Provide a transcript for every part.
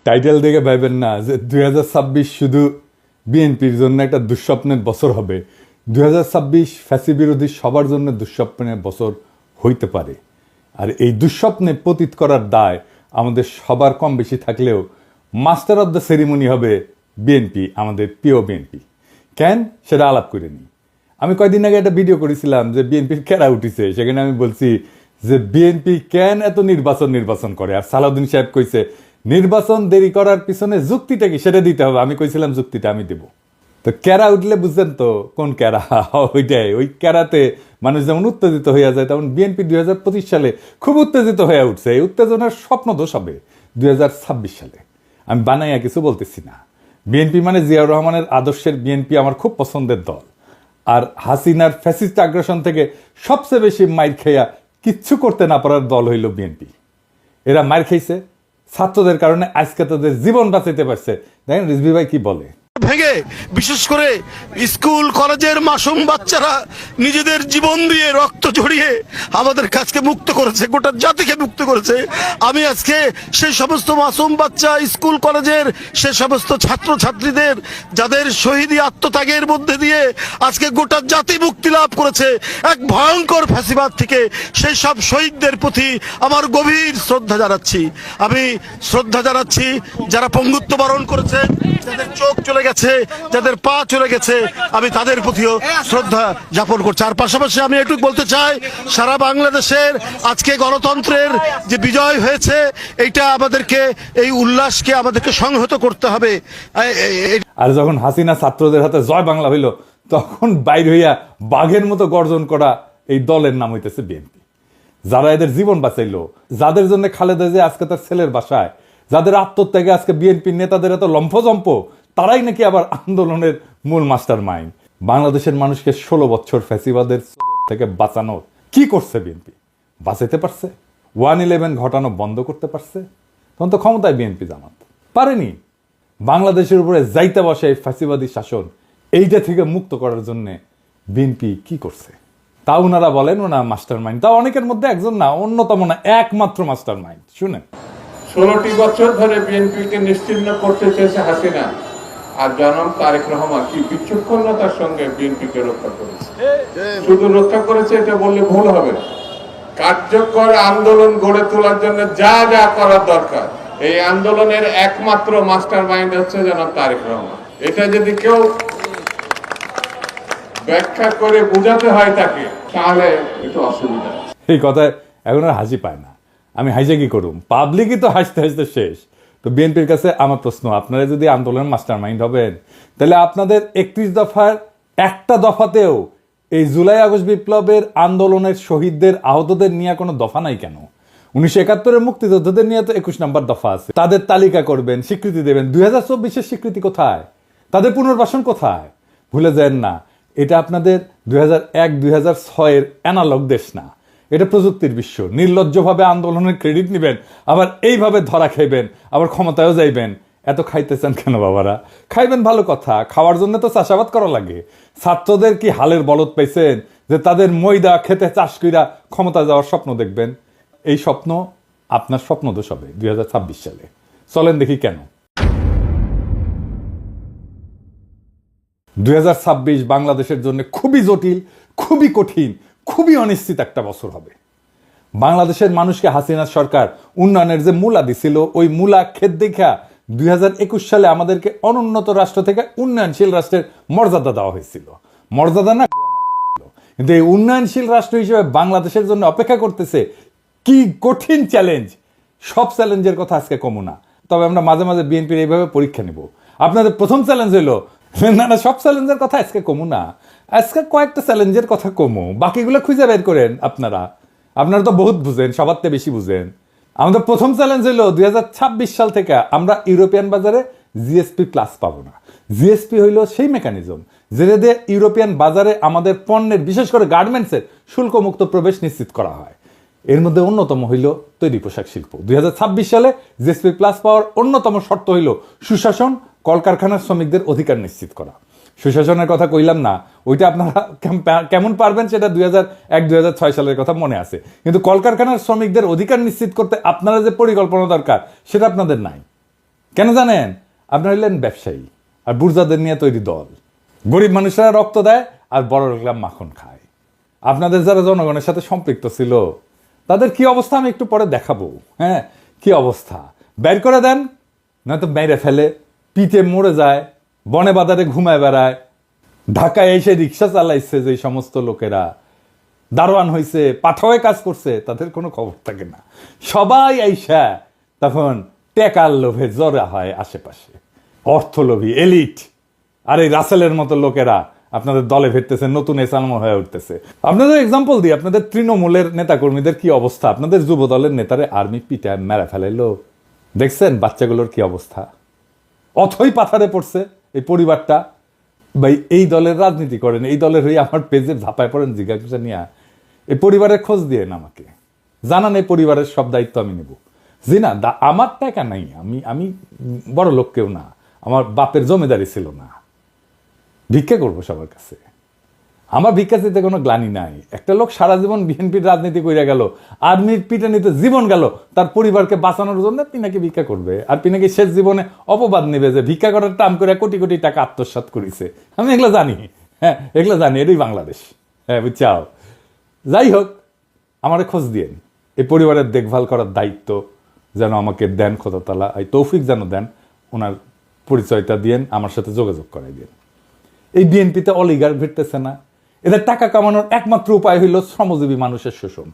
Title দেখে ভাইবেন না যে 2026 শুধু বিএনপির জন্য একটা দুঃস্বপ্নের বছর হবে। 2026 ফ্যাসি বিরোধী সবার জন্য দুঃস্বপ্নের বছর হইতে পারে। আর এই দুঃস্বপ্নে পতিত করার দায় আমাদের সবার কম বেশি থাকলেও মাস্টার অব দ্য সেরিমনি হবে বিএনপি, আমাদের প্রিয় বিএনপি। কেন সেটা আলাপ করে নিই। আমি কয়েকদিন আগে একটা ভিডিও করেছিলাম যে বিএনপির কেরা উঠিছে, সেখানে আমি বলছি যে বিএনপি কেন এত নির্বাচন করে। আর সালাউদ্দিন সাহেব কইছে নির্বাচন দেরি করার পিছনে যুক্তিটা কি সেটা দিতে হবে। আমি কইছিলাম যুক্তিটা আমি দেব। তো ক্যারা উঠলে বুঝছেন তো কোন ক্যারা, ওইটাই। ওই ক্যারাতে মানুষ যেমন উত্তেজিত হইয়া যায়, তেমন বিএনপি 2025 সালে খুব উত্তেজিত হয়ে উঠছে। এই উত্তেজনার স্বপ্ন দোষ হবে 2026 সালে। আমি বানাইয়া কিছু বলতেছি না। বিএনপি মানে জিয়াউর রহমানের আদর্শের বিএনপি আমার খুব পছন্দের দল। আর হাসিনার ফ্যাসিস্ট আগ্রাসন থেকে সবচেয়ে বেশি মাইর খেয়া কিচ্ছু করতে না পারার দল হইল বিএনপি। এরা মাইর খাইছে ছাত্রদের কারণে, আজকে তাদের জীবন বাঁচাইতে পারছে। দেখেন রিজভী ভাই কি বলে। ভেঙে বিশেষ করে স্কুল কলেজের মাসুম বাচ্চারা নিজেদের জীবন দিয়ে রক্ত ঝরিয়ে আমাদের কাছকে মুক্ত করেছে, গোটা জাতিকে মুক্ত করেছে। আমি আজকে সেই সমস্ত মাসুম বাচ্চা, স্কুল কলেজের সে সমস্ত ছাত্র ছাত্রীদের যাদের শহীদি আত্মত্যাগের মধ্যে দিয়ে আজকে গোটা জাতি মুক্তি লাভ করেছে এক ভয়ঙ্কর ফ্যাসিবাদ থেকে, সেই সব শহীদদের প্রতি আমার গভীর শ্রদ্ধা জানাচ্ছি। আমি শ্রদ্ধা জানাচ্ছি যারা পঙ্গুত্ব বরণ করেছে, যাদের চোখ চলে গেছে, যাদের পা চলে গেছে, আমি তাদের প্রতিও শ্রদ্ধা জ্ঞাপন করছি। আর পাশাপাশি আমি একটু বলতে চাই, সারা বাংলাদেশের আজকে গণতন্ত্রের যে বিজয় হয়েছে, এইটা আমাদেরকে, এই উল্লাসকে আমাদেরকে সংহত করতে হবে। আর যখন হাসিনা ছাত্রদের হাতে জয় বাংলা হইল, তখন বাইর হইয়া বাঘের মতো গর্জন করা এই দলের নাম হইতেছে বিএনপি। যারা এদের জীবন বাঁচাইলো, যাদের জন্য খালেদা জিয়া আজকে তার ছেলের বাসায়, যাদের আত্মত্যাগে আজকে বিএনপির নেতাদের এত লম্ফজম্প, তারাই নাকি আবার আন্দোলনের মূল মাস্টার মাইন্ড। বাংলাদেশের মানুষকে 16 বছর ফ্যাসিবাদের থেকে বাঁচানোর কি করছে বিএনপি? বাঁচাইতে পারছে? 1/11 ঘটানো বন্ধ করতে পারছে? তখন তো ক্ষমতায় বিএনপি জামাত পারেনি। বাংলাদেশের উপরে যাইতে বসে এই ফ্যাসিবাদী শাসন, এইটা থেকে মুক্ত করার জন্য বিএনপি কি করছে? তা ওনারা বলেন ওনা মাস্টার মাইন্ড। তা অনেকের মধ্যে একজন না, অন্যতম না, একমাত্র মাস্টার মাইন্ড। শুনেন, 16টি বছর ধরে বিএনপিকে নিশ্চিহ্ন করতে চেয়েছে হাসিনা, আর জনাব তারেক রহমান কি বিচক্ষণতার সঙ্গে বিএনপিকে রক্ষা করেছে। শুধু রক্ষা করেছে এটা বললে ভুল হবে। কার্যকর আন্দোলন গড়ে তোলার জন্য যা যা করার দরকার, এই আন্দোলনের একমাত্র মাস্টার মাইন্ড হচ্ছে জনাব তারেক রহমান। এটা যদি কেউ ব্যাখ্যা করে বোঝাতে হয় তাকে, তাহলে একটু অসুবিধা। এই কথায় এখন আর হাসি পায় না। আমি হাসে কি করুম? পাবলিকই তো হাসতে হাসতে শেষ। তো বিএনপির কাছে আমার প্রশ্ন, আপনারা যদি আন্দোলনের মাস্টার মাইন্ড হবেন, তাহলে আপনাদের 31 দফার একটা দফাতেও এই জুলাই আগস্ট বিপ্লবের আন্দোলনের শহীদদের, আহতদের নিয়ে কোনো দফা নাই কেন? 1971-এর মুক্তিযোদ্ধাদের নিয়ে তো 21 নম্বর দফা আছে। তাদের তালিকা করবেন, স্বীকৃতি দেবেন। 2024-এর স্বীকৃতি কোথায়? তাদের পুনর্বাসন কোথায়? ভুলে যান না, এটা আপনাদের 2001-2006-এর অ্যানালগ দেশ না, এটা প্রযুক্তির বিশ্ব। নির্লজ্জভাবে আন্দোলনের ক্রেডিট নেবেন, আবার এইভাবে ধরা খাইবেন, আবার ক্ষমতায়ও যাইবেন। এত খাইতেছেন কেন বাবারা? খাইবেন ভালো কথা, খাওয়ার জন্য তো চাষাবাদ করা লাগে। ছাত্রদের কি হালের বলদ পাইছেন যে তাদের ময়দা খেতে চাষ কইরা ক্ষমতা যাওয়ার স্বপ্ন দেখবেন? এই স্বপ্ন আপনার স্বপ্ন দোষ হবে 2026 সালে। চলেন দেখি কেন। 2026 বাংলাদেশের জন্য খুবই জটিল, খুবই কঠিন, খুবই অনিশ্চিত একটা বছর হবে। বাংলাদেশের মানুষকে হাসিনার সরকার উন্নয়নের যে মূলা দিছিল, ওই মূলা খেত দেখা 2021 সালে আমাদেরকে অনুন্নত রাষ্ট্র থেকে উন্নয়নশীল রাষ্ট্রের মর্যাদা দেওয়া হয়েছিল। মর্যাদা না, কিন্তু এই উন্নয়নশীল রাষ্ট্র হিসেবে বাংলাদেশের জন্য অপেক্ষা করতেছে কি কঠিন চ্যালেঞ্জ। সব চ্যালেঞ্জের কথা আজকে কমু না, তবে আমরা মাঝে মাঝে বিএনপির এইভাবে পরীক্ষা নিব। আপনাদের প্রথম চ্যালেঞ্জ হইলো না, সব চ্যালেঞ্জের কথা আজকে কমু না, আজকে কয়েকটা চ্যালেঞ্জের কথা কমু, বাকিগুলো খুঁজে বের করেন। আপনারা তো বহুত বুঝেন, সবার থেকে বেশি বুঝেন। আমাদের প্রথম চ্যালেঞ্জ হলো 2026 সাল থেকে আমরা ইউরোপিয়ান বাজারে জিএসপি প্লাস পাবো না। জিএসপি হইলো সেই মেকানিজম যেটা দিয়ে ইউরোপিয়ান বাজারে আমাদের পণ্যের, বিশেষ করে গার্মেন্টসের শুল্কমুক্ত প্রবেশ নিশ্চিত করা হয়। এর মধ্যে অন্যতম হইল তৈরি পোশাক শিল্প। 2026 সালে জিএসপি প্লাস পাওয়ার অন্যতম শর্ত হইল সুশাসন, কলকারখানার শ্রমিকদের অধিকার নিশ্চিত করা। সুশাসনের কথা কইলাম না, ওইটা আপনারা কেমন পারবেন সেটা 2001-2006 সালের কথা মনে আছে, কিন্তু কলকারখানার শ্রমিকদের অধিকার নিশ্চিত করতে আপনারা যে পরিকল্পনা দরকার সেটা আপনাদের নাই। কেন জানেন? আপনারা হলেন ব্যবসায়ী আর বুর্জাদের নিয়ে তৈরি দল। গরিব মানুষরা রক্ত দেয় আর বড় লোকরা মাখন খায়। আপনাদের যারা জনগণের সাথে সম্পৃক্ত ছিল তাদের কি অবস্থা আমি একটু পরে দেখাবো। হ্যাঁ, কি অবস্থা, বের করে দেন, নয়তো মেরে ফেলে, পিঠে মরে যায়, বনে বাজারে ঘুমায় বেড়ায়। ঢাকায় এসে রিক্সা চালাইছে যে সমস্ত লোকেরা, দারোয়ান হয়েছে, পাঠাওয়ে কাজ করছে, তাদের কোনো খবর থাকে না। সবাই আইসা তখন টেকার লোভে জড়া হয় আশেপাশে, অর্থলোভী এলিট। আর এই রাসেলের মতো লোকেরা আপনাদের দলে ফিরতেছে, নতুন এসালম হয়ে উঠতেছে। আপনাদের এক্সাম্পল দিই, আপনাদের তৃণমূলের নেতাকর্মীদের কি অবস্থা, আপনাদের যুব দলের নেতারে আর্মি পিটায় মেরা ফেলাইলো, দেখছেন বাচ্চাগুলোর কি অবস্থা। অথই পাথারে পড়ছে এই পরিবারটা। ভাই, এই দলের রাজনীতি করেন, এই দলের হয়ে আমার পেজে ঝাঁপায় পড়েন জিজ্ঞাসা নিয়ে, এই পরিবারের খোঁজ দিয়ে আমাকে জানান, এই পরিবারের সব দায়িত্ব আমি নেব। জি না, আমার টাকা নাই, আমি বড় লোক কেউ না, আমার বাপের জমিদারি ছিল না, ভিক্ষা করবো সবার কাছে, আমার ভিক্ষা চিতে কোনো গ্লানি নাই। একটা লোক সারা জীবন বিএনপির রাজনীতি করে গেল, আর্মির পিটানিতে জীবন গেল, তার পরিবারকে বাঁচানোর জন্য পিনাকি ভিক্ষা করবে, আর পিনাকি শেষ জীবনে অপবাদ নেবে যে ভিক্ষা করার টাম করে কোটি কোটি টাকা আত্মসাৎ করেছে। আমি এগুলো জানি, হ্যাঁ এগুলো জানি, এটাই বাংলাদেশ। হ্যাঁ বুঝছাও। যাই হোক, আমারে খোঁজ দিয়েন, এই পরিবারের দেখভাল করার দায়িত্ব যেন আমাকে দেন খোদা তাআলা, এই তৌফিক যেন দেন, ওনার পরিচয়টা দিয়েন, আমার সাথে যোগাযোগ করাই দিন। এই বিএনপিতে অলিগার ভিড়তেছে না, এদের টাকা কামানোর একমাত্র উপায় হইল শ্রমজীবী মানুষের শোষণ।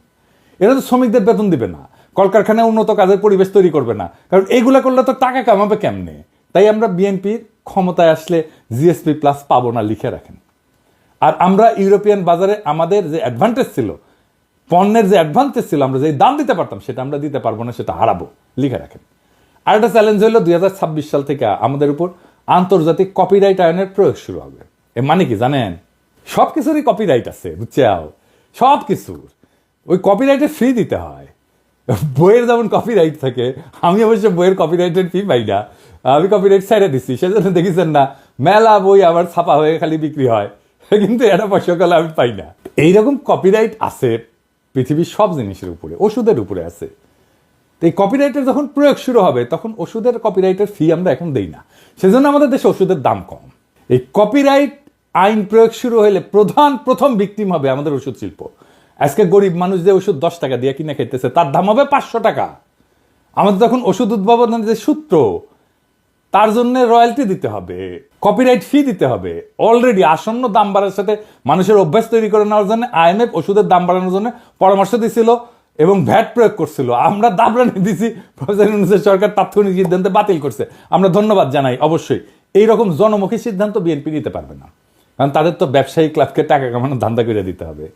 এরা তো শ্রমিকদের বেতন দিবে না, কলকারখানায় উন্নত কাজের পরিবেশ তৈরি করবে না, কারণ এইগুলা করলে তো টাকা কামাবে কেমনে। তাই আমরা বিএনপির ক্ষমতায় আসলে জিএসপি প্লাস পাবো না, লিখে রাখেন। আর আমরা ইউরোপিয়ান বাজারে আমাদের যে অ্যাডভান্টেজ ছিল, পণ্যের যে অ্যাডভান্টেজ ছিল, আমরা যে দাম দিতে পারতাম সেটা আমরা দিতে পারবো না, সেটা হারাবো, লিখে রাখেন। আর একটা চ্যালেঞ্জ হলো 2026 সাল থেকে আমাদের উপর আন্তর্জাতিক কপিরাইট আইনের প্রয়োগ শুরু হবে। এ মানে কি জানেন? সব কিছুরই কপিরাইট আছে, বুঝছাও, সব কিছুর ওই কপিরাইটের ফি দিতে হয়। বইয়ের যেমন কপিরাইট থাকে, আমি অবশ্য বইয়ের কপিরাইটের ফি পাই না, আমি কপিরাইট ছেড়ে দিচ্ছি। সেজন্য দেখেছেন না মেলা বই আবার ছাপা হয়ে খালি বিক্রি হয়, কিন্তু এটা পয়সাকালে আমি পাই না। এইরকম কপিরাইট আছে পৃথিবীর সব জিনিসের উপরে, ওষুধের উপরে আছে। তো এই কপিরাইটের যখন প্রয়োগ শুরু হবে তখন ওষুধের কপিরাইটের ফি আমরা এখন দেই না, সেজন্য আমাদের দেশে ওষুধের দাম কম। এই কপিরাইট আইন প্রয়োগ শুরু হলে প্রথম ভিকটিম হবে আমাদের ওষুধ শিল্প। আজকে গরিব মানুষ যে ওষুধ 10 টাকা দিয়ে কিনে খাইতেছে, তার দাম হবে 500 টাকা। আমাদের তখন ওষুধ উদ্ভাবনের যে সূত্র, তার জন্য রয়্যালটি দিতে হবে, কপিরাইট ফি দিতে হবে। অলরেডি আসন্ন দাম বাড়ার সাথে মানুষের অভ্যাস তৈরি করে নেওয়ার জন্য আইএমএফ ওষুধের দাম বাড়ানোর জন্য পরামর্শ দিছিল এবং ভ্যাট প্রয়োগ করছিল। আমরা দাবরানি দিছি, প্রফেসর সরকার তাৎক্ষণিক সিদ্ধান্তে বাতিল করছে, আমরা ধন্যবাদ জানাই। অবশ্যই এইরকম জনমুখী সিদ্ধান্ত বিএনপি নিতে পারবে না, কারণ তাদের তো ব্যবসায়ী ক্লাবকে টাকা কামানোর ধান্দা করে দিতে হবে।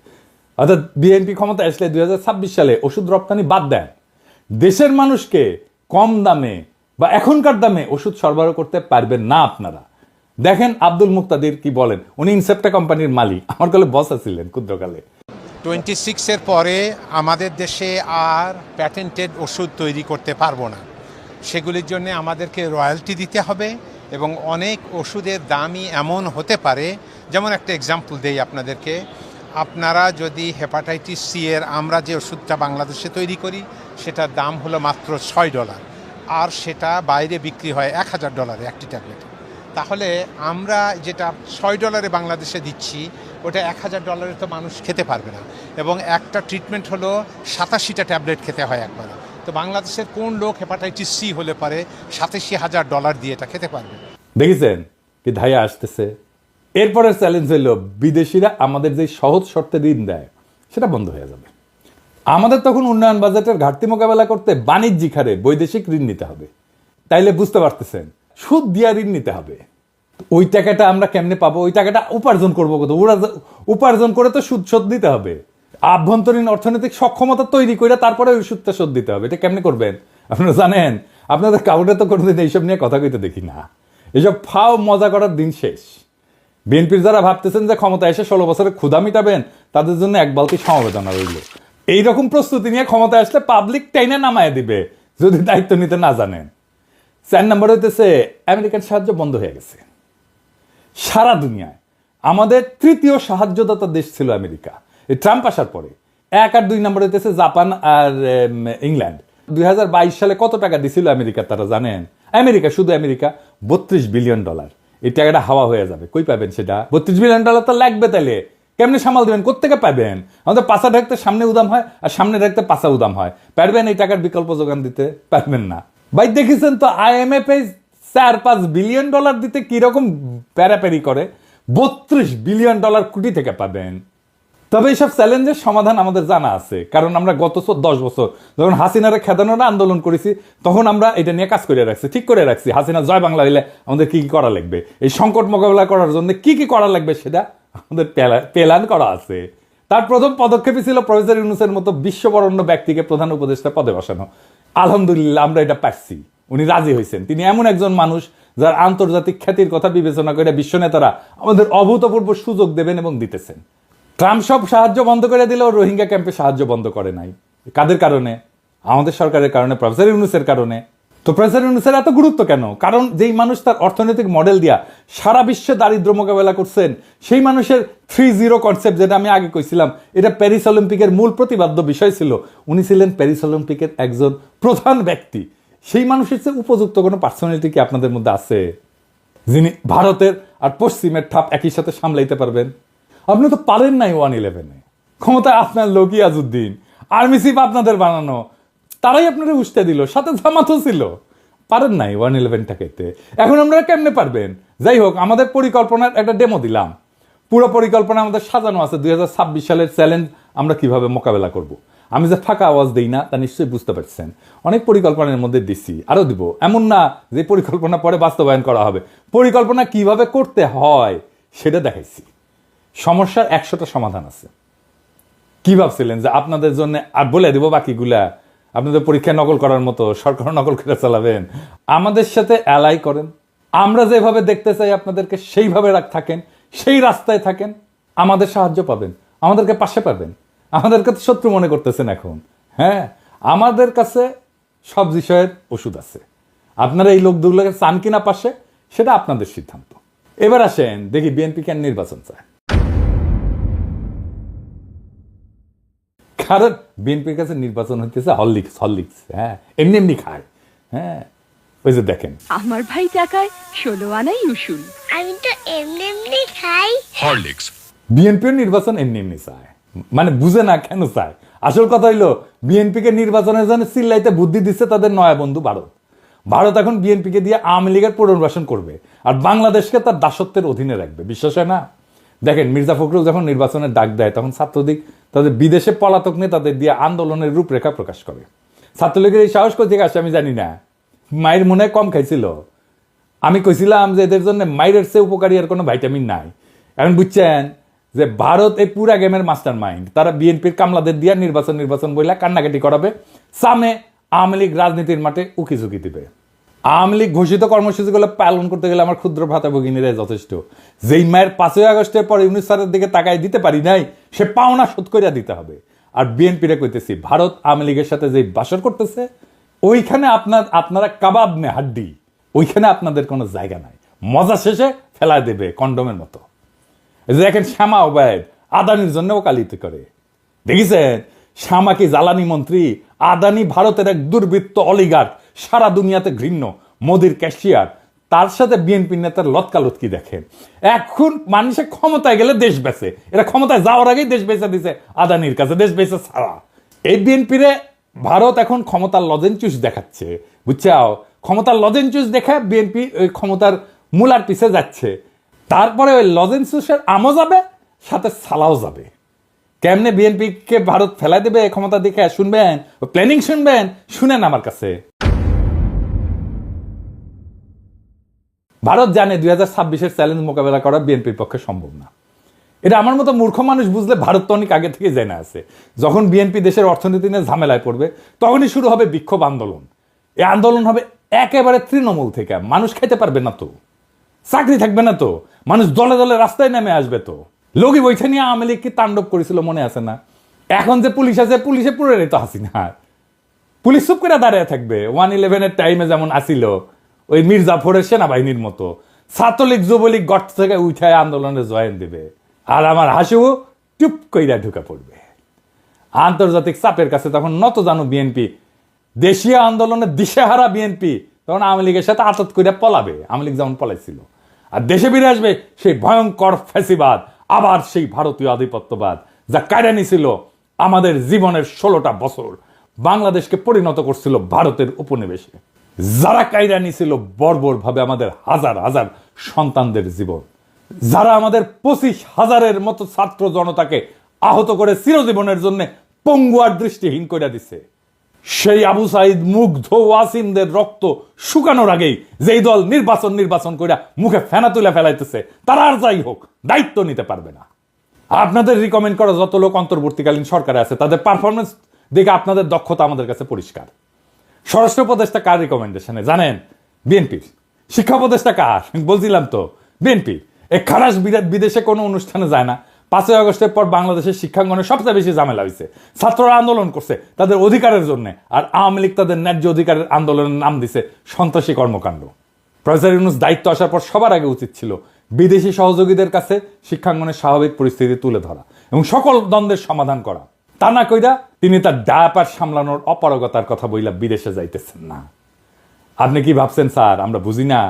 অর্থাৎ বিএনপি ক্ষমতা আসলে 2026 সালে ওষুধ রপ্তানি বাদ দেন, দেশের মানুষকে কম দামে বা এখনকার দামে ওষুধ সরবরাহ করতে পারবেন না আপনারা। দেখেন আব্দুল মুক্তাদির কি বলেন, উনি ইনসেপ্টা কোম্পানির মালিক, আমার কালে বস ছিলেন ক্ষুদ্রকালে। 26-এর পরে আমাদের দেশে আর প্যাটেন্টেড ওষুধ তৈরি করতে পারবো না, সেগুলির জন্য আমাদেরকে রয়্যালটি দিতে হবে এবং অনেক ওষুধের দামই এমন হতে পারে, যেমন একটা এক্সাম্পল দেই আপনাদেরকে। আপনারা যদি হেপাটাইটিস সি এর আমরা যে ওষুধটা বাংলাদেশে তৈরি করি সেটার দাম হলো মাত্র $6, আর সেটা বাইরে বিক্রি হয় $1000 একটি ট্যাবলেট। তাহলে আমরা যেটা $6 বাংলাদেশে দিচ্ছি, ওটা $1000 তো মানুষ খেতে পারবে না, এবং একটা ট্রিটমেন্ট হলো 87টা ট্যাবলেট খেতে হয় একবার। তো বাংলাদেশের কোন লোক হেপাটাইটিস সি হলে পারে $87,000 দিয়ে এটা খেতে পারবে? দেখেছেন কি ধাইয়া আসতেছে। এরপরের চ্যালেঞ্জ হলো বিদেশিরা আমাদের যে সহজ শর্তে ঋণ দেয় সেটা বন্ধ হয়ে যাবে। আমাদের তখন উন্নয়ন বাজেটের ঘাটতি মোকাবেলা করতে বাণিজ্যিক হারে বৈদেশিক ঋণ নিতে হবে। তাইলে বুঝতে পারতেছেন, সুদ দিয়া ঋণ নিতে হবে। ওই টাকাটা আমরা কেমনে পাবো? ওই টাকাটা উপার্জন করবো কত? উপার্জন করে তো সুদ শোধ দিতে হবে। আভ্যন্তরীণ অর্থনৈতিক সক্ষমতা তৈরি করে তারপরে ওই সুদটা শোধ দিতে হবে। এটা কেমনে করবেন আপনারা জানেন? আপনাদের কাউকে তো কোনোদিন এইসব নিয়ে কথা কইতে দেখি না। এইসব ফাও মজা করার দিন শেষ। বিএনপির যারা ভাবতেছেন যে ক্ষমতা এসে 16 বছরে ক্ষুধা মিটাবেন, তাদের জন্য এক বালতি সমবেদনা রইল। এইরকম প্রস্তুতি নিয়ে ক্ষমতা আসলে পাবলিক টাইনে নামায় দিবে যদি দায়িত্ব নিতে না জানেন। 4 নম্বর হইতেছে আমেরিকান সাহায্য বন্ধ হয়ে গেছে। সারা দুনিয়ায় আমাদের তৃতীয় সাহায্যদাতা দেশ ছিল আমেরিকা এই ট্রাম্প আসার পরে। 1 আর 2 নম্বর হইতেছে জাপান আর ইংল্যান্ড। 2022 সালে কত টাকা দিছিল আমেরিকা তারা জানেন? আমেরিকা, শুধু আমেরিকা $32 বিলিয়ন। এই টাকাটা হাওয়া হয়ে যাবে, কই পাবেন সেটা? $32 বিলিয়ন তো লাগবে, তাইলে কেমনে সামাল দেবেন, কোত্থেকে পাবেন? আমাদের পাশা ঢাকতে সামনে উদাম হয়, আর সামনে ঢাকতে পাশা উদাম হয়। পারবেন এই টাকার বিকল্প যোগান দিতে? পারবেন না ভাই। দেখেছেন তো IMF এই $4-5 বিলিয়ন দিতে কিরকম প্যারাপ্যারি করে। $32 বিলিয়ন কোটি থেকে পাবেন। তবে এইসব চ্যালেঞ্জের সমাধান আমাদের জানা আছে, কারণ আমরা গত 10 বছর যখন হাসিনারে খেদানোর আন্দোলন করেছি, তখন আমরা এটা নিয়ে কাজ করে রাখছি, ঠিক করে রাখছি। হাসিনা জয় বাংলা হইলে আমাদের কি কি করা লাগবে, এই সংকট মোকাবেলা করার জন্য কি কি করা লাগবে, সেটা আমাদের প্ল্যান করা আছে। তার প্রথম পদক্ষেপই ছিল প্রফেসর ইউনূসের মতো বিশ্ববরণ্য ব্যক্তিকে প্রধান উপদেষ্টা পদে বসানো। আলহামদুলিল্লাহ আমরা এটা পারছি, উনি রাজি হয়েছেন। তিনি এমন একজন মানুষ যার আন্তর্জাতিক খ্যাতির কথা বিবেচনা করে বিশ্ব নেতারা আমাদের অভূতপূর্ব সুযোগ দেবেন এবং দিতেছেন। ট্রাম্প সব সাহায্য বন্ধ করে দিলেও রোহিঙ্গা ক্যাম্পে সাহায্য বন্ধ করে নাই। কাদের কারণে? আমাদের সরকারের কারণে, প্রফেসর ইউনূসের কারণে। তো প্রফেসর ইউনূসের এত গুরুত্ব কেন? কারণ যেই মানুষ তার অর্থনৈতিক মডেল দিয়া সারা বিশ্বে দারিদ্র মোকাবেলা করছেন, সেই মানুষের 3-0 কনসেপ্ট, যেটা আমি আগে কইছিলাম, এটা প্যারিস অলিম্পিকের মূল প্রতিপাদ্য বিষয় ছিল। উনি ছিলেন প্যারিস অলিম্পিকের একজন প্রধান ব্যক্তি। সেই মানুষের চেয়ে উপযুক্ত কোনো পার্সোনালিটি কি আপনাদের মধ্যে আছে, যিনি ভারতের আর পশ্চিমের ঠাপ একই সাথে সামলাইতে পারবেন? আপনি তো পারেন নাই 1-11-এ। ক্ষমতায় আপনার লোক ইয়াজউদ্দিন, আর্মি চিফ আপনাদের বানানো, তারাই আপনারা উস্তে দিল, সাথে জামাতও ছিল। পারেন নাই 1-11 ঠেকাইতে। এখন আপনারা কেমনে পারবেন? যাই হোক, আমাদের পরিকল্পনার একটা ডেমো দিলাম। পুরো পরিকল্পনা আমাদের সাজানো আছে। 2026 সালের চ্যালেঞ্জ আমরা কিভাবে মোকাবেলা করব। আমি যে ফাঁকা আওয়াজ দিই না, তা নিশ্চয়ই বুঝতে পারছেন। অনেক পরিকল্পনার মধ্যে দিচ্ছি, আরো দিব। এমন না যে পরিকল্পনা পরে বাস্তবায়ন করা হবে। পরিকল্পনা কিভাবে করতে হয় সেটা দেখাইছি। সমস্যার 100টা সমাধান আছে। কি ভাবছিলেন যে আপনাদের জন্য আর বলে দিব বাকিগুলা? আপনাদের পরীক্ষায় নকল করার মতো সরকার নকল করে চালাবেন? আমাদের সাথে অ্যালাই করেন। আমরা যেভাবে দেখতে চাই আপনাদেরকে সেইভাবে থাকেন, সেই রাস্তায় থাকেন, আমাদের সাহায্য পাবেন, আমাদেরকে পাশে পাবেন। আমাদেরকে তো শত্রু মনে করতেছেন এখন। হ্যাঁ, আমাদের কাছে সব বিষয়ের ওষুধ আছে। আপনারা এই লোকগুলোকে চান কিনা পাশে, সেটা আপনাদের সিদ্ধান্ত। এবার আসেন দেখি বিএনপি কেন নির্বাচন চায়। কারণ বিএনপির কাছে নির্বাচন হইতেছে হরলিক্স। হ্যাঁ, এমনি এমনি খায়। হ্যাঁ, ওই যে দেখেন, আমার ভাই টাকায় 16 আনাই উসুল। আমি তো এমনি এমনি খাই। হরলিক্স। বিএনপির নির্বাচন এমনি এমনি চায়, মানে বুঝে না কেন চায়। আসল কথা হইলো, বিএনপিকে নির্বাচনের জন্য চিল্লাইতে বুদ্ধি দিচ্ছে তাদের নয়া বন্ধু ভারত। ভারত এখন বিএনপিকে দিয়ে আওয়ামী লীগের পুনর্বাসন করবে, আর বাংলাদেশকে তার দাসত্বের অধীনে রাখবে। বিশ্বাস হয় না? দেখেন, মির্জা ফখরুল যখন নির্বাচনের ডাক দেয়, তখন ছাত্রলীগ তাদের বিদেশে পলাতক নেতাদের দিয়ে আন্দোলনের রূপরেখা প্রকাশ করে। ছাত্রলীগের এই সাহস কোথেকে আসে আমি জানি না। মায়ের মনে কম খাইছিল। আমি কইছিলাম যে এদের জন্য মায়ের চেয়ে উপকারী আর কোনো ভাইটামিন নাই। এখন বুঝছেন যে ভারত এই পুরা গেমের মাস্টার মাইন্ড। তারা বিএনপির কামলাদের দিয়ে নির্বাচন বইলা কান্নাকাটি করাবে, সামনে আওয়ামী লীগ রাজনীতির মাঠে উকিঝুঁকি দিবে। আওয়ামী লীগ ঘোষিত কর্মসূচিগুলো পালন করতে গেলে আমার ক্ষুদ্র ভাতা ভগিনীরাই যথেষ্ট। যেই মায়ের 5ই আগস্টের পরে ইউনূস স্যারের দিকে তাকায় দিতে পারি নাই, সে পাওনা শোধ করিয়া দিতে হবে। আর বিএনপিরে কইতেছি, ভারত আওয়ামী লীগের সাথে যে বাসর করতেছে, ওইখানে আপনারা কাবাব নে হাড্ডি, ওইখানে আপনাদের কোনো জায়গা নাই। মজা শেষে ফেলায় দেবে কন্ডমের মতো। দেখেন, শ্যামা ওবায়দ আদানির জন্য ওকালতি করে। দেখেছেন, শ্যামা কি জ্বালানি মন্ত্রী? আদানি ভারতের এক দুর্বৃত্ত অলিগার্ক, সারা দুনিয়াতে ঘৃণ্য, মোদির ক্যাশিয়ার। তার সাথে বিএনপি নেতার লতকালতকি দেখেন। এখন মানুষের ক্ষমতায় গেলে দেশ বেচে, এরা ক্ষমতায় যাওয়ার আগেই দেশ বেচে দিছে আদানির কাছে, দেশ বেচে ছাড়া। এই বিএনপিরে ভারত এখন ক্ষমতার লজেনচুস দেখাচ্ছে, বুঝছাও? ক্ষমতার লজেনচুস দেখা বিএনপি ওই ক্ষমতার মূলার পিছে যাচ্ছে। তারপরে ওই লজেনচুসের আমও যাবে, সাথে সালাও যাবে। কেমনে বিএনপিকে ভারত ফেলাই দেবে ক্ষমতা দেখে শুনবেন, প্ল্যানিং শুনবেন, শুনেন আমার কাছে। ভারত জানে 2026-এর চ্যালেঞ্জ মোকাবেলা করা বিএনপির পক্ষে সম্ভব না। এটা আমার মতো মূর্খ মানুষ বুঝলে ভারত তো অনেক আগে থেকে জেনে আছে। যখন বিএনপি দেশের অর্থনীতি নিয়ে ঝামেলায় পড়বে, তখনই শুরু হবে বিক্ষোভ আন্দোলন। এই আন্দোলন হবে একেবারে তৃণমূল থেকে। মানুষ খাইতে পারবে না তো, চাকরি থাকবে না তো, মানুষ দলে দলে রাস্তায় নেমে আসবে তো। লগি বৈঠা নিয়ে আওয়ামী লীগ কি তাণ্ডব করেছিল মনে আছে না? এখন যে পুলিশ আছে, পুলিশে পুরো তো হাসিনা। পুলিশ চুপ করে দাঁড়িয়ে থাকবে। 1-11-এর টাইমে যেমন আসিল ওই মির্জাফরের সেনাবাহিনীর মতো। ছাত্রলীগ যুবলীগ গর্ত থেকে উঠায় আন্দোলনে জয়েন দেবে, আর আমার হাসিও টুপ কইরা ঢুকে পড়বে। আন্তর্জাতিক চাপের কাছে তখন নত জানো বিএনপি, দেশীয় আন্দোলনে দিশেহারা বিএনপি তখন আওয়ামী লীগের সাথে আতত করে পলাবে, আওয়ামী লীগ যেমন পলাইছিল। আর দেশে ফিরে আসবে সেই ভয়ঙ্কর ফ্যাসিবাদ, আবার সেই ভারতীয় আধিপত্যবাদ যা কায়রা নিছিল আমাদের জীবনের 16টা বছর, বাংলাদেশকে পরিণত করছিল ভারতের উপনিবেশে। যারা কায়রা নিছিল বর্বরভাবে আমাদের হাজার হাজার সন্তানদের জীবন, যারা আমাদের 25,000-এর মতো ছাত্র জনতাকে আহত করে চিরজীবনের জন্য পঙ্গু আর দৃষ্টিহীন করে দিছে, সেই আবু সাইদ মুগ্ধ ওয়াসিমদের রক্ত শুকানোর আগেই যেই দল নির্বাচন করে মুখে ফেনা তুলে ফেলাইতেছে, তারা আর যাই হোক দায়িত্ব নিতে পারবে না। আপনাদের রিকমেন্ড করা যত লোক অন্তর্বর্তীকালীন সরকারে আছে তাদের পারফরমেন্স দেখে আপনাদের দক্ষতা আমাদের কাছে পরিষ্কার। স্বরাষ্ট্র উপদেষ্টা কার রিকমেন্ডেশনে জানেন? বিএনপির। শিক্ষা উপদেষ্টা কার? বলছিলাম তো, বিএনপি। এই খারাস বিদেশে কোনো অনুষ্ঠানে যায় না। 5ই আগস্টের পর বাংলাদেশের শিক্ষাঙ্গনে সবচেয়ে বেশি ঝামেলা হয়েছে। ছাত্ররা আন্দোলন করছে তাদের অধিকারের জন্য, আর আওয়ামী লীগ তাদের ন্যায্য অধিকারের আন্দোলনের নাম দিছে সন্ত্রাসী কর্মকাণ্ড। প্রফেসর ইউনূস দায়িত্ব আসার পর সবার আগে উচিত ছিল বিদেশি সহযোগীদের কাছে শিক্ষাঙ্গনের স্বাভাবিক পরিস্থিতি তুলে ধরা এবং সকল দ্বন্দ্বের সমাধান করা। তা না কইরা তিনি তার ডায়াপার সামলানোর অপারগতার কথা বইলা বিদেশে যাইতেছেন না। আপনি কি ভাবছেন স্যার আমরা বুঝি না?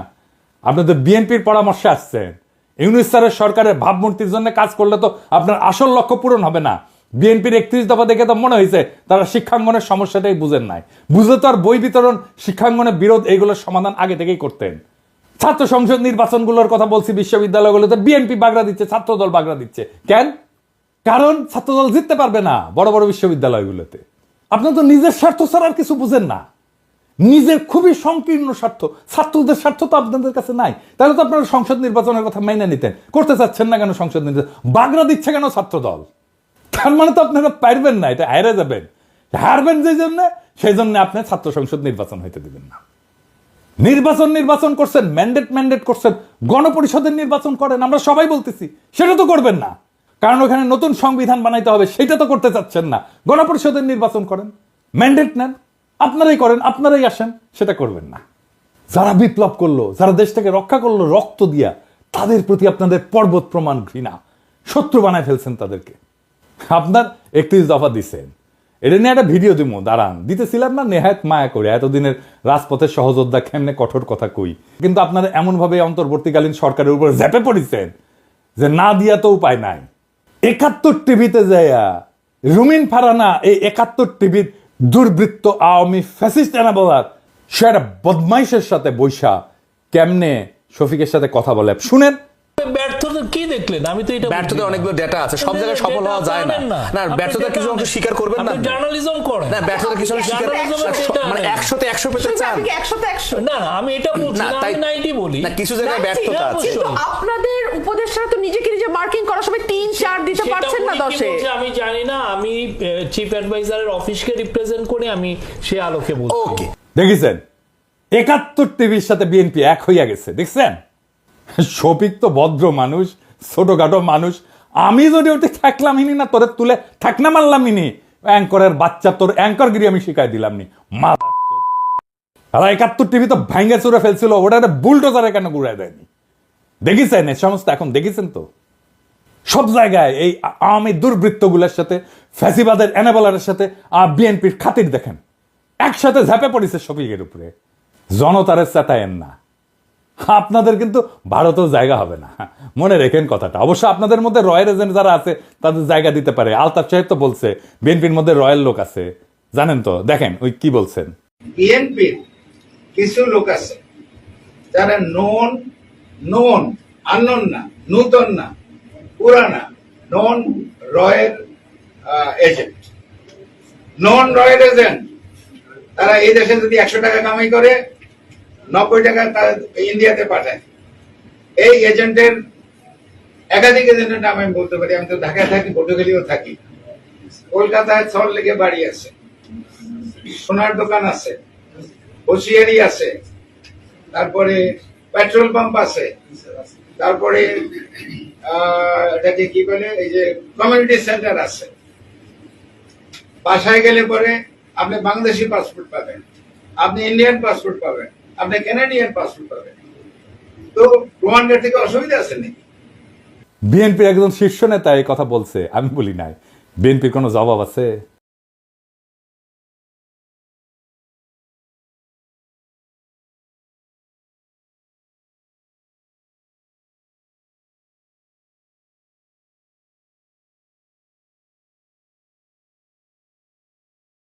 আপনি তো বিএনপির পরামর্শে আসছেন। ইউনূস স্যারের সরকারের ভাবমূর্তির জন্য কাজ করলে তো আপনার আসল লক্ষ্য পূরণ হবে না। বিএনপির 31 দফা দেখে তো মনে হয়েছে তারা শিক্ষাঙ্গনের সমস্যাটাই বুঝেন নাই। বুঝলে তো আর বই বিতরণ, শিক্ষাঙ্গনের বিরোধ এইগুলোর সমাধান আগে থেকেই করতেন। ছাত্র সংসদ নির্বাচনগুলোর কথা বলছি, বিশ্ববিদ্যালয়গুলোতে বিএনপি বাগড়া দিচ্ছে, ছাত্রদল বাগড়া দিচ্ছে। কেন? কারণ ছাত্রদল জিততে পারবে না বড় বড় বিশ্ববিদ্যালয়গুলোতে। আপনার তো নিজের স্বার্থ ছাড়া আর কিছু বুঝেন না। নিজের খুবই সংকীর্ণ স্বার্থ, ছাত্রদের স্বার্থ তো আপনাদের কাছে নাই। তাহলে তো আপনারা সংসদ নির্বাচনের কথা মেনে নিতেন। করতে চাচ্ছেন না কেন সংসদ নির্বাচন? বাগড়া দিচ্ছে কেন ছাত্রদল? তার মানে তো আপনারা পারবেন না, এটা হারে যাবেন। হারবেন যে জন্য, সেই জন্য আপনি ছাত্র সংসদ নির্বাচন হইতে দিবেন না। নির্বাচন করছেন, ম্যান্ডেট করছেন, গণপরিষদের নির্বাচন করেন, আমরা সবাই বলতেছি। সেটা তো করবেন না, কারণ ওখানে নতুন সংবিধান বানাইতে হবে, সেটা তো করতে চাচ্ছেন না। গণপরিষদের নির্বাচন করেন, ম্যান্ডেট নেন, আপনারাই করেন, আপনারাই আসেন, সেটা করবেন না। যারা বিপ্লব করলো, যারা দেশটাকে রক্ষা করলো রক্ত দিয়া, তাদের প্রতি আপনাদের পর্বত প্রমাণ ঘৃণা, শত্রু বানায় ফেলছেন তাদেরকে। আপনার 31 দফা দিচ্ছেন, এটা নিয়ে একটা ভিডিও দিব, দাঁড়ান। দিতেছিলাম না নেহায়েত মায়া করে, এতদিনের রাজপথের সহযোদ্ধা কেমনে কঠোর কথা কই। কিন্তু আপনারা এমনভাবে অন্তর্বর্তীকালীন সরকারের উপর ঝেপে পড়েছেন যে না দিয়া তো উপায় নাই। 71 টিভিতে যাইয়া রুমিন ফারানা এই 71 টিভির দুর্বৃত্ত আওয়ামী ফ্যাসিস্ট এনা বলার, সে একটা বদমাইশের সাথে বৈশা কেমনে শফিকের সাথে কথা বলে শুনেন। ব্যর্থতা কি দেখলেন? আমি তো এটা ব্যর্থতার অনেকগুলো ডেটা আছে, সব জায়গায় সফল হওয়া যায় না। না, ব্যর্থতার কিছু অংশ স্বীকার করবেন না। আপনি জার্নালিজম করেন না, ব্যর্থতার কিছু অংশ স্বীকার, মানে 100-তে 100 পেতে চান। 100-100 না, আমি এটা বলছি না, আমি 90 বলি না, কিছু জায়গায় ব্যর্থতা আছে। কিন্তু আপনাদের উপদেষ্টারা তো নিজেকে নিজে মার্কিং করার সময় 3-4 দিতে পারছেন না 10-এ। আমি জানি না, আমি চিফ অ্যাডভাইজারের অফিসকে রিপ্রেজেন্ট করে আমি সে আলোকে বলছি। ওকে, দেখেছেন 71 টিভির সাথে বিএনপি এক হইয়া গেছে, দেখছেন? শফিক তো ভদ্র মানুষ, ছোটখাটো মানুষ। আমি যদি ওটা থাকলাম ইনি না, তোরে তুলে থাকনা মারলাম ইনি। অ্যাঙ্করের বাচ্চা, তোর অ্যাঙ্করগিরি আমি শিখাই দিলাম নি। মা 71 টিভি তো ভাঙ্গে চুরে ফেলছিল, ওটা বুলডোজারে কেন ঘুরাই দেয়নি? দেখেছেন এই সমস্ত? এখন দেখেছেন তো সব জায়গায় এই আওয়ামী দুর্বৃত্তগুলোর সাথে, ফ্যাসিবাদের এনাবেলারের সাথে বিএনপির খাতির দেখেন একসাথে ঝাঁপে পড়েছে শফিকের উপরে। জনতারে চাটায়েন না, আপনাদের কিন্তু ভারতেও জায়গা হবে না, মনে রেখেন কথাটা। অবশ্য আপনাদের মধ্যে রয়্যাল এজেন্ট যারা আছে তাদের জায়গা দিতে পারে। আলতাফ সাহেব তো বলছে বিএনপির মধ্যে রয়্যাল লোক আছে, জানেন তো? দেখেন ওই কি বলছেন। বিএনপির কিছু লোক আছে যারা নন আননোন না, নূতন না, পুরানা, নন রয়্যাল এজেন্ট। নন রয়্যাল এজেন্ট তারা এই দেশে যদি 100 টাকা কামাই করে 90 টাকা তারা ইন্ডিয়াতে পাঠায়। এই এজেন্টের একাধিক এজেন্টের নাম আমি বলতে পারি। আমি তো ঢাকায় থাকি, পটুয়াখালীও থাকি, কলকাতায় সল্ট লেকে বাড়ি আছে, সোনার দোকান আছে, হোসিয়ারি আছে, তারপরে পেট্রোল পাম্প আছে, তারপরে এটাকে কি বলে এই যে কমিউনিটি সেন্টার আছে। বাসায় গেলে পরে আপনি বাংলাদেশি পাসপোর্ট পাবেন, আপনি ইন্ডিয়ান পাসপোর্ট পাবেন, আপনি কানাডিয়ান পাসপোর্ট পাবেন। তো প্রমাণের থেকে অসুবিধা আছে নাকি? বিএনপির একজন শীর্ষ নেতা এই কথা বলছে, আমি বলি নাই। বিএনপির কোনো জবাব আছে?